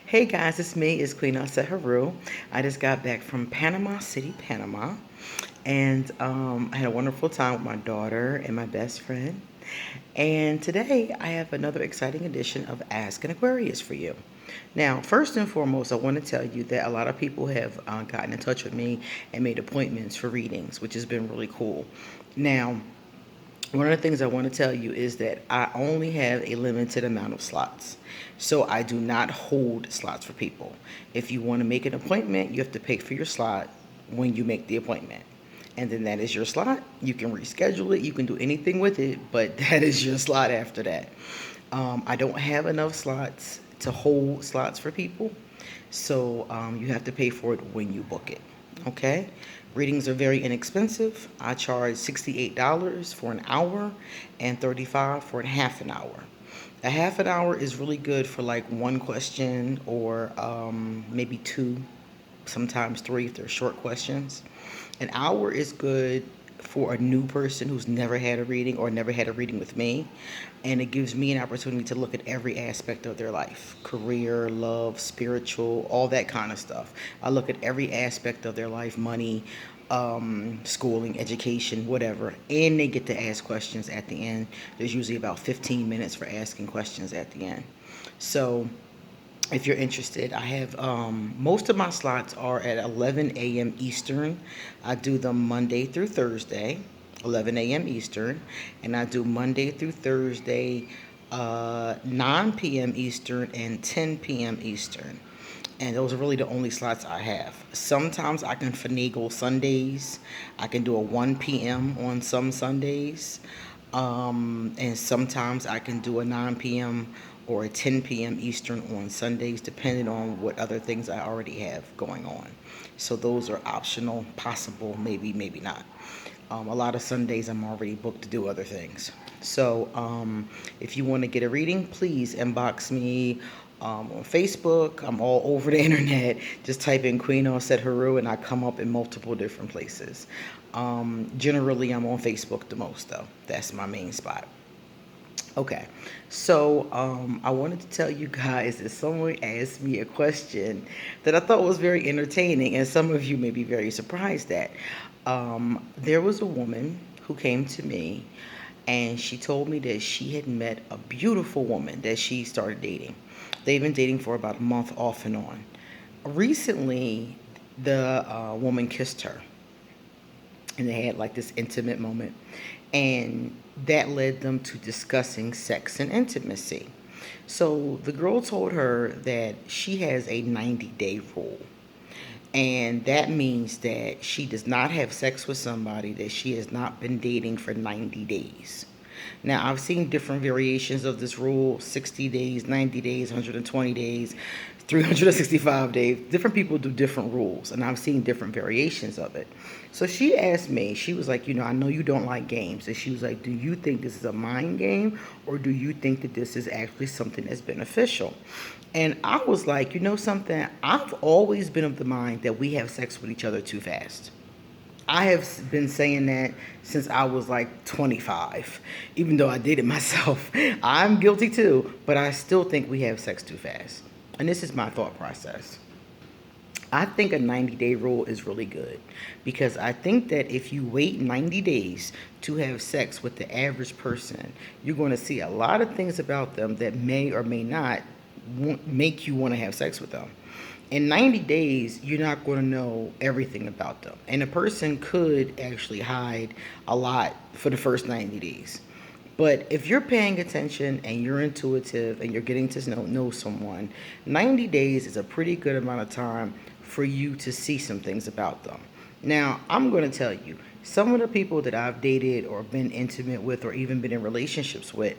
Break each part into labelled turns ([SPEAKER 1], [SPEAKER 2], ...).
[SPEAKER 1] Hey guys, it's me, it's Queen Haru. I just got back from Panama City, Panama, and I had a wonderful time with my daughter and my best friend. And today I have another exciting edition of Ask an Aquarius for you. Now, first and foremost, I want to tell you that a lot of people have gotten in touch with me and made appointments for readings, which has been really cool. Now, one of the things I want to tell you is that I only have a limited amount of slots. So I do not hold slots for people. If you want to make an appointment, you have to pay for your slot when you make the appointment. And then that is your slot. You can reschedule it. You can do anything with it, but that is your slot after that. I don't have enough slots to hold slots for people. So you have to pay for it when you book it. Okay? Readings are very inexpensive. I charge $68 for an hour and $35 for a half an hour. A half an hour is really good for like one question or maybe two, sometimes three if they're short questions. An hour is good for a new person who's never had a reading or never had a reading with me. And it gives me an opportunity to look at every aspect of their life: career, love, spiritual, all that kind of stuff. I look at every aspect of their life: money, schooling, education, whatever. And they get to ask questions at the end. There's usually about 15 minutes for asking questions at the end. So if you're interested, I have most of my slots are at 11 a.m. Eastern. I do them Monday through Thursday, 11 a.m. Eastern, and I do Monday through Thursday, 9 p.m. Eastern and 10 p.m. Eastern. And those are really the only slots I have. Sometimes I can finagle Sundays. I can do a 1 p.m. on some Sundays. And sometimes I can do a 9 p.m. or a 10 p.m. Eastern on Sundays, depending on what other things I already have going on. So those are optional, possible, maybe, maybe not. A lot of Sundays I'm already booked to do other things. So if you want to get a reading, please inbox me on Facebook. I'm all over the internet. Just type in Queen Haru and I come up in multiple different places. Generally, I'm on Facebook the most, though. That's my main spot. Okay, so I wanted to tell you guys that someone asked me a question that I thought was very entertaining, and some of you may be very surprised at. There was a woman who came to me, and she told me that she had met a beautiful woman that she started dating. They've been dating for about a month off and on. Recently, the woman kissed her, and they had like this intimate moment, and that led them to discussing sex and intimacy. So the girl told her that she has a 90-day rule, and that means that she does not have sex with somebody that she has not been dating for 90 days. Now, I've seen different variations of this rule: 60 days, 90 days, 120 days, 365 days. Different people do different rules, and I've seen different variations of it. So she asked me, she was like, I know you don't like games. And she was like, do you think this is a mind game, or do you think that this is actually something that's beneficial? And I was like, something? I've always been of the mind that we have sex with each other too fast. I have been saying that since I was like 25, even though I did it myself. I'm guilty too, but I still think we have sex too fast. And this is my thought process. I think a 90-day rule is really good, because I think that if you wait 90 days to have sex with the average person, you're going to see a lot of things about them that may or may not make you want to have sex with them. In 90 days, you're not going to know everything about them. And a person could actually hide a lot for the first 90 days. But if you're paying attention and you're intuitive and you're getting to know someone, 90 days is a pretty good amount of time for you to see some things about them. Now, I'm going to tell you, some of the people that I've dated or been intimate with or even been in relationships with,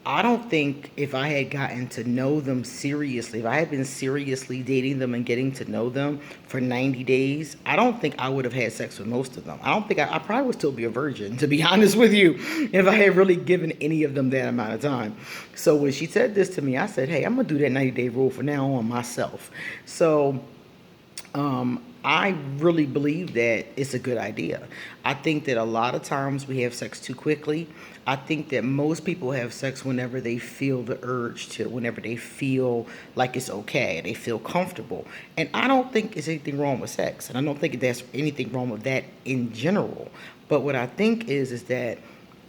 [SPEAKER 1] I don't think if I had gotten to know them seriously, if I had been seriously dating them and getting to know them for 90 days, I don't think I would have had sex with most of them. I don't think I probably would still be a virgin, to be honest with you, if I had really given any of them that amount of time. So when she said this to me, I said, hey, I'm going to do that 90-day rule from now on myself. So I really believe that it's a good idea. I think that a lot of times we have sex too quickly. I think that most people have sex whenever they feel the urge to, whenever they feel like it's okay, they feel comfortable. And I don't think there's anything wrong with sex, and I don't think there's anything wrong with that in general. But what I think is that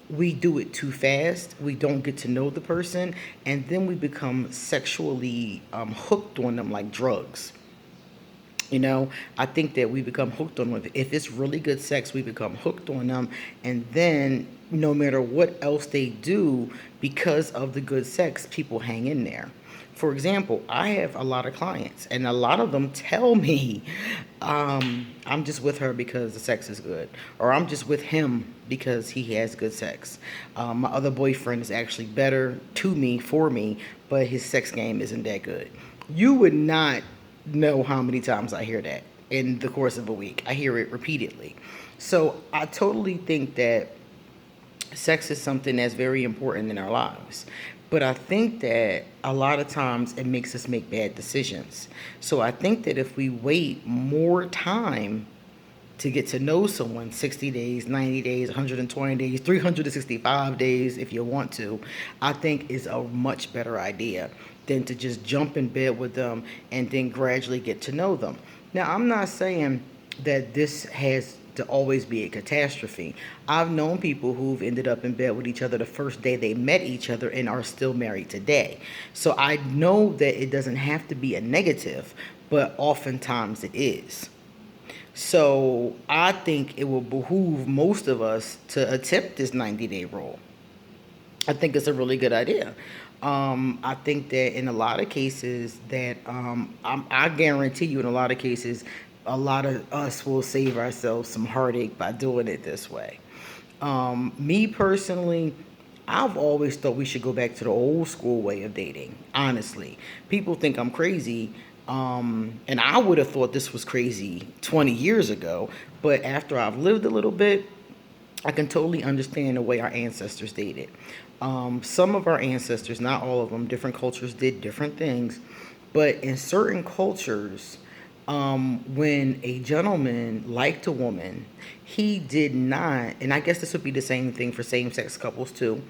[SPEAKER 1] we do it too fast. We don't get to know the person, and then we become sexually hooked on them like drugs. I think that we become hooked on them. If it's really good sex, we become hooked on them. And then no matter what else they do, because of the good sex, people hang in there. For example, I have a lot of clients, and a lot of them tell me, I'm just with her because the sex is good, or I'm just with him because he has good sex. My other boyfriend is actually better to me, for me, but his sex game isn't that good. You would not know how many times I hear that in the course of a week. I hear it repeatedly. So I totally think that sex is something that's very important in our lives. But I think that a lot of times it makes us make bad decisions. So I think that if we wait more time to get to know someone, 60 days, 90 days, 120 days, 365 days if you want to, I think is a much better idea than to just jump in bed with them and then gradually get to know them. Now, I'm not saying that this has to always be a catastrophe. I've known people who've ended up in bed with each other the first day they met each other and are still married today. So I know that it doesn't have to be a negative, but oftentimes it is. So I think it will behoove most of us to attempt this 90-day rule. I think it's a really good idea. I think that in a lot of cases that I guarantee you in a lot of cases, a lot of us will save ourselves some heartache by doing it this way. Me personally, I've always thought we should go back to the old school way of dating. Honestly, people think I'm crazy, and I would have thought this was crazy 20 years ago. But after I've lived a little bit, I can totally understand the way our ancestors dated. Some of our ancestors, not all of them, different cultures did different things. But in certain cultures, when a gentleman liked a woman, he did not, and I guess this would be the same thing for same-sex couples too.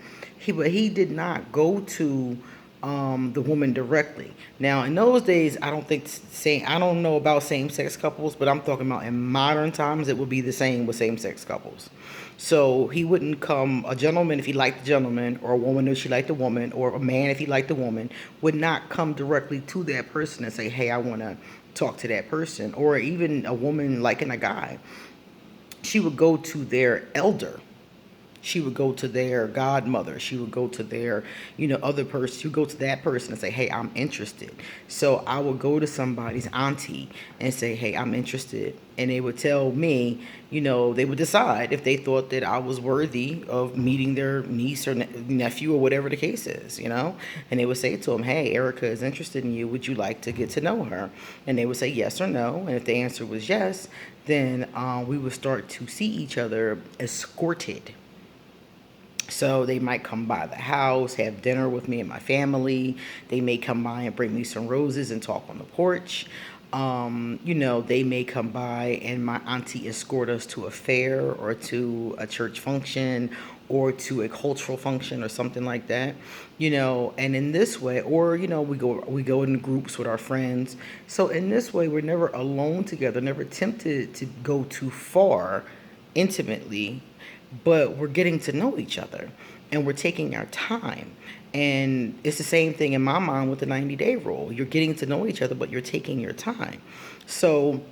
[SPEAKER 1] But he did not go to the woman directly. Now, in those days, I don't know about same-sex couples, but I'm talking about in modern times, it would be the same with same-sex couples. So he wouldn't come, a gentleman if he liked a gentleman, or a woman if she liked a woman, or a man if he liked a woman, would not come directly to that person and say, hey, I want to talk to that person. Or even a woman liking a guy, she would go to their elder, she would go to their godmother, she would go to their other person, she would go to that person and say, hey, I'm interested. So I would go to somebody's auntie and say, hey, I'm interested, and they would tell me, they would decide if they thought that I was worthy of meeting their niece or nephew or whatever the case is. And they would say to them, hey, Erica is interested in you, would you like to get to know her? And they would say yes or no, and if the answer was yes, then we would start to see each other escorted. So they might come by the house, have dinner with me and my family. They may come by and bring me some roses and talk on the porch. They may come by and my auntie escort us to a fair or to a church function or to a cultural function or something like that. And in this way, or we go in groups with our friends. So in this way, we're never alone together, never tempted to go too far intimately, but we're getting to know each other and we're taking our time. And it's the same thing in my mind with the 90-day rule. You're getting to know each other, but you're taking your time. So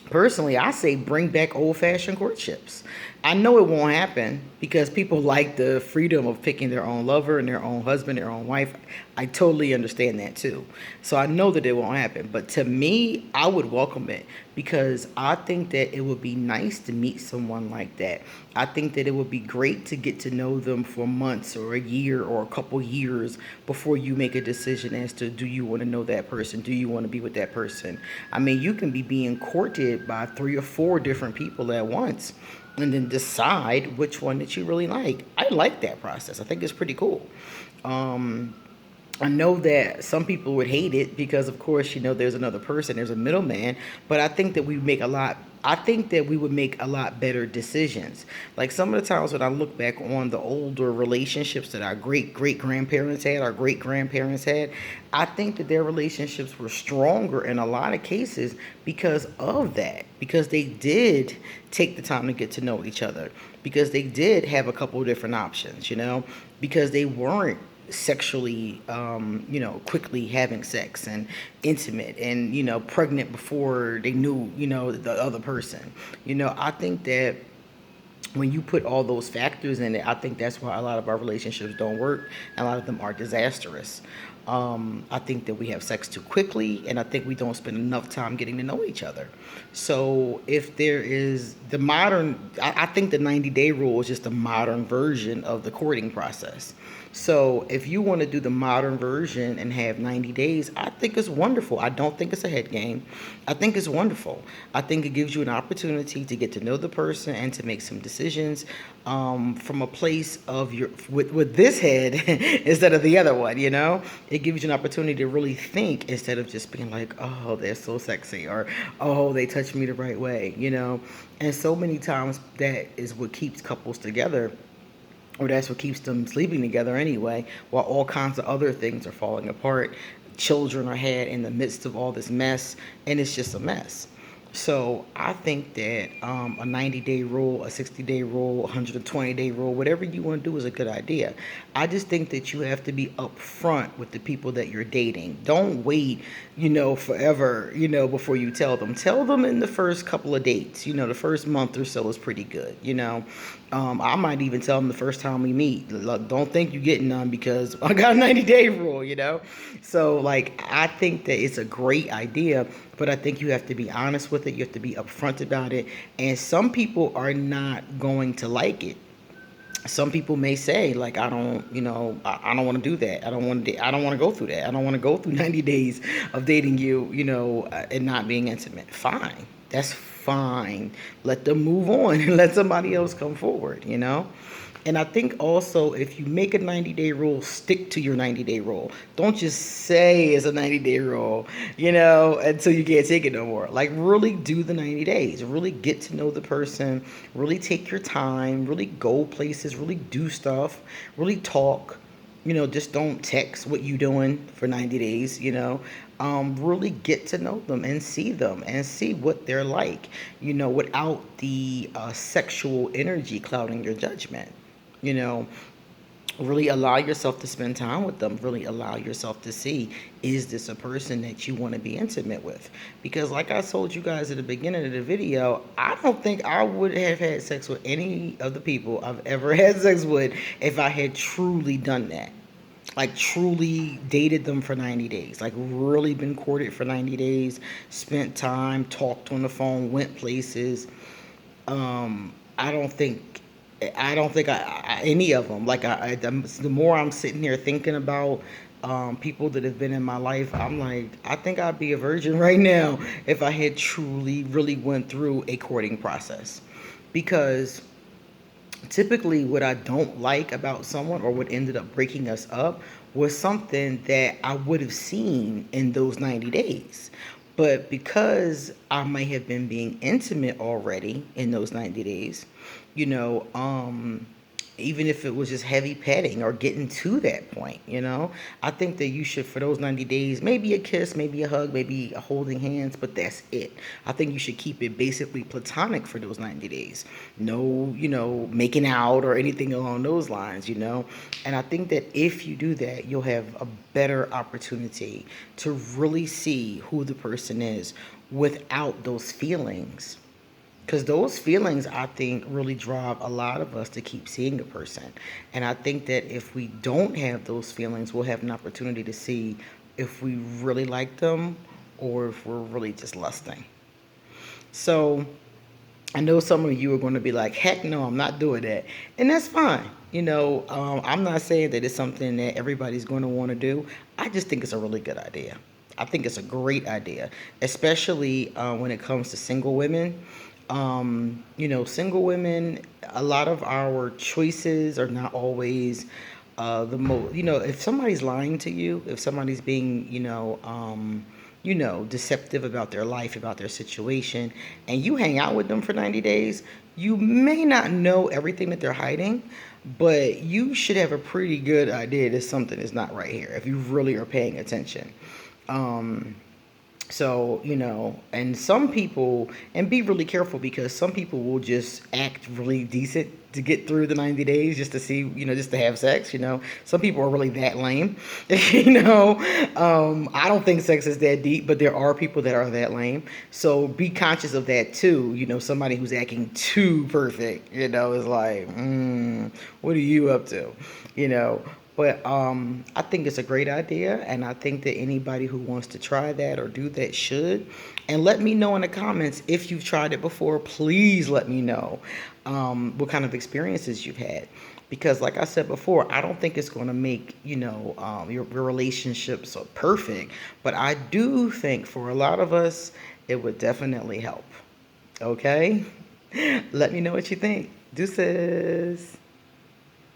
[SPEAKER 1] personally, I say bring back old-fashioned courtships. I know it won't happen because people like the freedom of picking their own lover and their own husband, their own wife. I totally understand that too. So I know that it won't happen. But to me, I would welcome it because I think that it would be nice to meet someone like that. I think that it would be great to get to know them for months or a year or a couple years before you make a decision as to, do you want to know that person? Do you want to be with that person? I mean, you can be being courted by 3 or 4 different people at once and then decide which one that you really like. I like that process. I think it's pretty cool. I know that some people would hate it because, of course, there's another person, there's a middleman. But I think that we would make a lot better decisions. Like some of the times when I look back on the older relationships that our great grandparents had, our great grandparents had, I think that their relationships were stronger in a lot of cases because of that. Because they did take the time to get to know each other. Because they did have a couple of different options. Because they weren't sexually, quickly having sex and intimate and, pregnant before they knew, the other person. I think that when you put all those factors in it, I think that's why a lot of our relationships don't work and a lot of them are disastrous. I think that we have sex too quickly, and I think we don't spend enough time getting to know each other. So, if there is the modern, I think the 90-day rule is just a modern version of the courting process. So, if you want to do the modern version and have 90 days, I think it's wonderful. I don't think it's a head game. I think it's wonderful. I think it gives you an opportunity to get to know the person and to make some decisions from a place of with this head instead of the other one. It gives you an opportunity to really think instead of just being like, oh, they're so sexy, or oh, they touched me the right way. And so many times that is what keeps couples together, or that's what keeps them sleeping together anyway, while all kinds of other things are falling apart. Children are had in the midst of all this mess, and it's just a mess. So I think that a 90-day rule, a 60-day rule, 120-day rule, whatever you want to do is a good idea. I just think that you have to be upfront with the people that you're dating. Don't wait, forever, before you tell them. Tell them in the first couple of dates. The first month or so is pretty good. I might even tell them the first time we meet. Look, don't think you're getting none because I got a 90-day rule. So, like, I think that it's a great idea, but I think you have to be honest with it. You have to be upfront about it. And some people are not going to like it. Some people may say, like, I don't want to do that. I don't want to go through that. I don't want to go through 90 days of dating you, and not being intimate. Fine. That's fine. Let them move on and let somebody else come forward. And I think also, if you make a 90-day rule, stick to your 90-day rule. Don't just say it's a 90-day rule, until you can't take it no more. Like, really do the 90 days. Really get to know the person. Really take your time. Really go places. Really do stuff. Really talk. Just don't text what you doing for 90 days. Really get to know them and see what they're like, without the sexual energy clouding your judgment. You know, really allow yourself to spend time with them. Really allow yourself to see, is this a person that you want to be intimate with? Because like I told you guys at the beginning of the video, I don't think I would have had sex with any of the people I've ever had sex with if I had truly done that. Like, truly dated them for 90 days. Like, really been courted for 90 days, spent time, talked on the phone, went places. I don't think any of them. Like, the more I'm sitting here thinking about people that have been in my life, I'm like, I think I'd be a virgin right now if I had truly, really went through a courting process. Because typically what I don't like about someone, or what ended up breaking us up, was something that I would have seen in those 90 days. But because I may have been being intimate already in those 90 days, you know, even if it was just heavy petting or getting to that point, I think that you should, for those 90 days, maybe a kiss, maybe a hug, maybe a holding hands, but that's it. I think you should keep it basically platonic for those 90 days. No, making out or anything along those lines. And I think that if you do that, you'll have a better opportunity to really see who the person is without those feelings. Because those feelings, I think, really drive a lot of us to keep seeing a person. And I think that if we don't have those feelings, we'll have an opportunity to see if we really like them or if we're really just lusting. So I know some of you are going to be like, heck no, I'm not doing that. And that's fine. I'm not saying that it's something that everybody's going to want to do. I just think it's a really good idea. I think it's a great idea, especially when it comes to single women. Single women, a lot of our choices are not always if somebody's lying to you, if somebody's being, deceptive about their life, about their situation, and you hang out with them for 90 days, you may not know everything that they're hiding, but you should have a pretty good idea that something is not right here if you really are paying attention. Um, so, and some people, and be really careful because some people will just act really decent to get through the 90 days just to see, just to have sex. Some people are really that lame. I don't think sex is that deep, but there are people that are that lame. So be conscious of that too. Somebody who's acting too perfect, is like, what are you up to? You know, but I think it's a great idea, and I think that anybody who wants to try that or do that should. And let me know in the comments if you've tried it before. Please let me know what kind of experiences you've had. Because, like I said before, I don't think it's going to make your relationships so perfect. But I do think for a lot of us, it would definitely help. Okay, let me know what you think. Deuces.